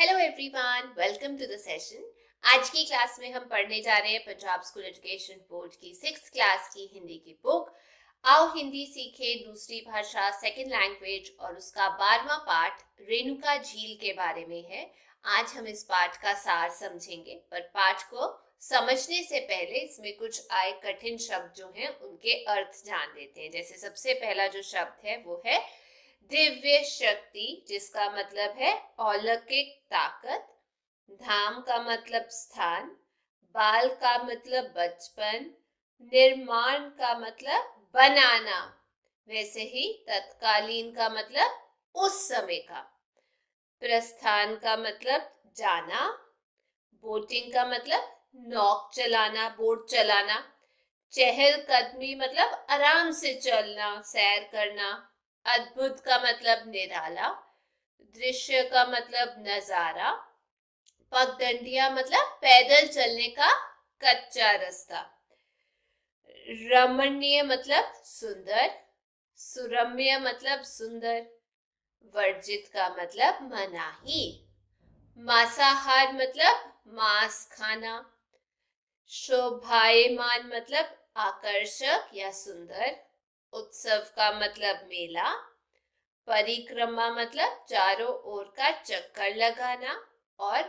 Hello everyone, welcome to the session. आज की class में हम पढ़ने जा रहे हैं पंजाब स्कूल एजुकेशन बोर्ड की 6th क्लास की हिंदी की बुक आओ हिंदी सीखे दूसरी भाषा सेकंड लैंग्वेज और उसका 12वां पाठ रेणुका झील के बारे में है। आज हम इस पाठ का सार समझेंगे, पर पाठ को समझने से पहले इसमें कुछ आए कठिन शब्द जो हैं उनके अर्थ जान लेते हैं। जैसे सबसे पहला जो शब्द है वो है दिव्य शक्ति, जिसका मतलब है अलौकिक ताकत। धाम का मतलब स्थान, बाल का मतलब बचपन, निर्माण का मतलब बनाना, वैसे ही तत्कालीन का मतलब उस समय का, प्रस्थान का मतलब जाना, बोटिंग का मतलब नौक चलाना, बोट चलाना, चहलकदमी मतलब आराम से चलना, सैर करना, अद्भुत का मतलब निराला, दृश्य का मतलब नजारा, पगडंडिया मतलब पैदल चलने का कच्चा रास्ता, रमणीय मतलब सुंदर, सुरम्य मतलब सुंदर, वर्जित का मतलब मनाही, मांसाहार मतलब मांस खाना, शोभायमान मतलब आकर्षक या सुंदर, उत्सव का मतलब मेला, परिक्रमा मतलब चारों ओर का चक्कर लगाना, और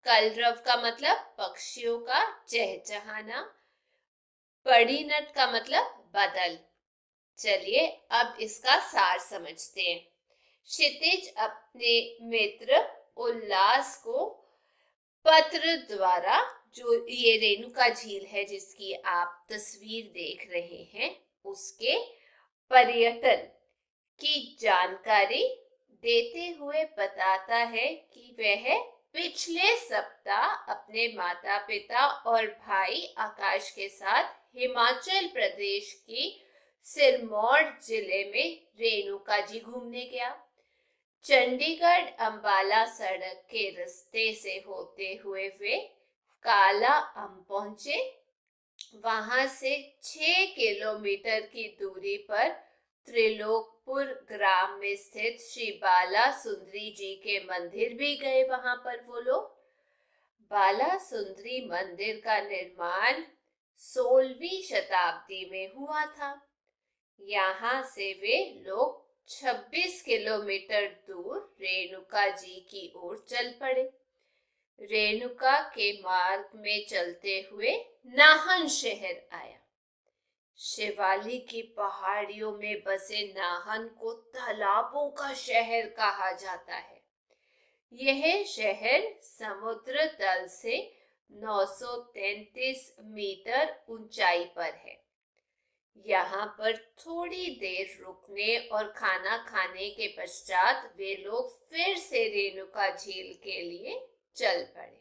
कलरव का मतलब पक्षियों का चहचहाना, परिणत का मतलब बदल। चलिए अब इसका सार समझते हैं। क्षितिज अपने मित्र उल्लास को पत्र द्वारा, जो ये रेणुका झील है जिसकी आप तस्वीर देख रहे हैं, उसके पर्यटन की जानकारी देते हुए बताता है कि वह पिछले सप्ताह अपने माता पिता और भाई आकाश के साथ हिमाचल प्रदेश की सिरमौर जिले में रेणुका जी घूमने गया। चंडीगढ़ अंबाला सड़क के रास्ते से होते हुए वे काला अम पहुंचे। वहां से 6 किलोमीटर की दूरी पर त्रिलोकपुर ग्राम में स्थित श्री बाला सुंदरी जी के मंदिर भी गए। वहां पर वो लोग बाला सुंदरी मंदिर का निर्माण 16वीं शताब्दी में हुआ था। यहाँ से वे लोग 26 किलोमीटर दूर रेणुका जी की ओर चल पड़े। रेणुका के मार्ग में चलते हुए नाहन शहर आया। शिवालिक की पहाड़ियों में बसे नाहन को तालाबों का शहर कहा जाता है। यह शहर समुद्र तल से 933 मीटर ऊंचाई पर है। यहाँ पर थोड़ी देर रुकने और खाना खाने के पश्चात वे लोग फिर से रेणुका झील के लिए चल पड़े।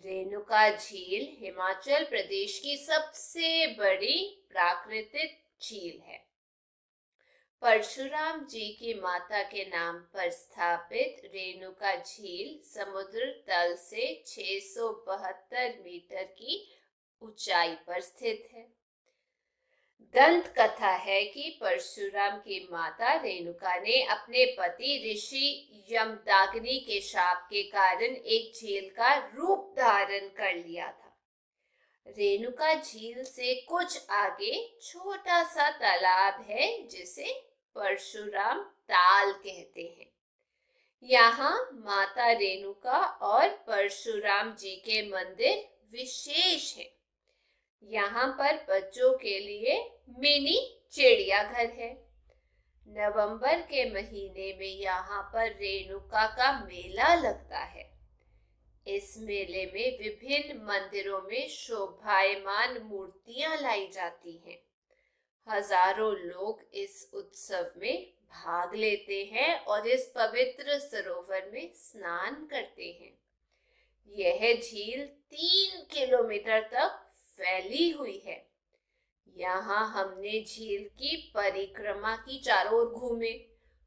रेणुका झील हिमाचल प्रदेश की सबसे बड़ी प्राकृतिक झील है। परशुराम जी की माता के नाम पर स्थापित रेणुका झील समुद्र तल से 672 मीटर की ऊंचाई पर स्थित है। दंत कथा है कि परशुराम की माता रेणुका ने अपने पति ऋषि यमदाग्नि के शाप के कारण एक झील का रूप धारण कर लिया था। रेणुका झील से कुछ आगे छोटा सा तालाब है जिसे परशुराम ताल कहते हैं। यहाँ माता रेणुका और परशुराम जी के मंदिर विशेष हैं। यहाँ पर बच्चों के लिए मिनी चिड़ियाघर है। नवंबर के महीने में यहाँ पर रेणुका का मेला लगता है। इस मेले में विभिन्न मंदिरों में शोभायमान मूर्तियां लाई जाती हैं। हजारों लोग इस उत्सव में भाग लेते हैं और इस पवित्र सरोवर में स्नान करते हैं। यह झील 3 किलोमीटर तक फैली हुई है। यहाँ हमने झील की परिक्रमा की, चारों ओर घूमे।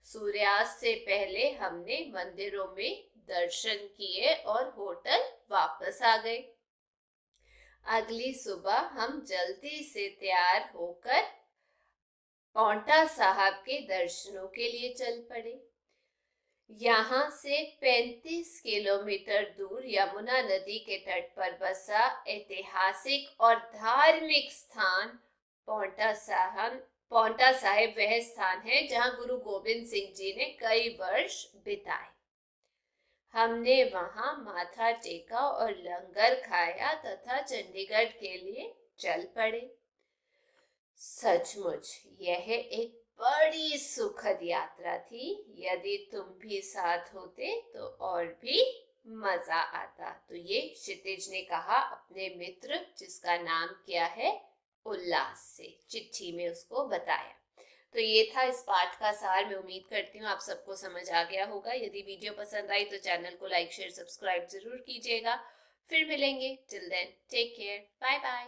सूर्यास्त से पहले हमने मंदिरों में दर्शन किए और होटल वापस आ गए। अगली सुबह हम जल्दी से तैयार होकर पांवटा साहब के दर्शनों के लिए चल पड़े। यहाँ से 35 किलोमीटर दूर यमुना नदी के तट पर बसा ऐतिहासिक और धार्मिक स्थान पांवटा साहिब वह स्थान है जहाँ गुरु गोविंद सिंह जी ने कई वर्ष बिताए। हमने वहां माथा टेका और लंगर खाया तथा चंडीगढ़ के लिए चल पड़े। सचमुच यह एक बड़ी सुखद यात्रा थी। यदि तुम भी साथ होते तो और भी मजा आता। तो ये क्षितिज ने कहा अपने मित्र, जिसका नाम क्या है, उल्लास से, चिट्ठी में उसको बताया। तो ये था इस पाठ का सार। मैं उम्मीद करती हूँ आप सबको समझ आ गया होगा। यदि वीडियो पसंद आई तो चैनल को लाइक शेयर सब्सक्राइब जरूर कीजिएगा। फिर मिलेंगे। Till then take care, bye bye.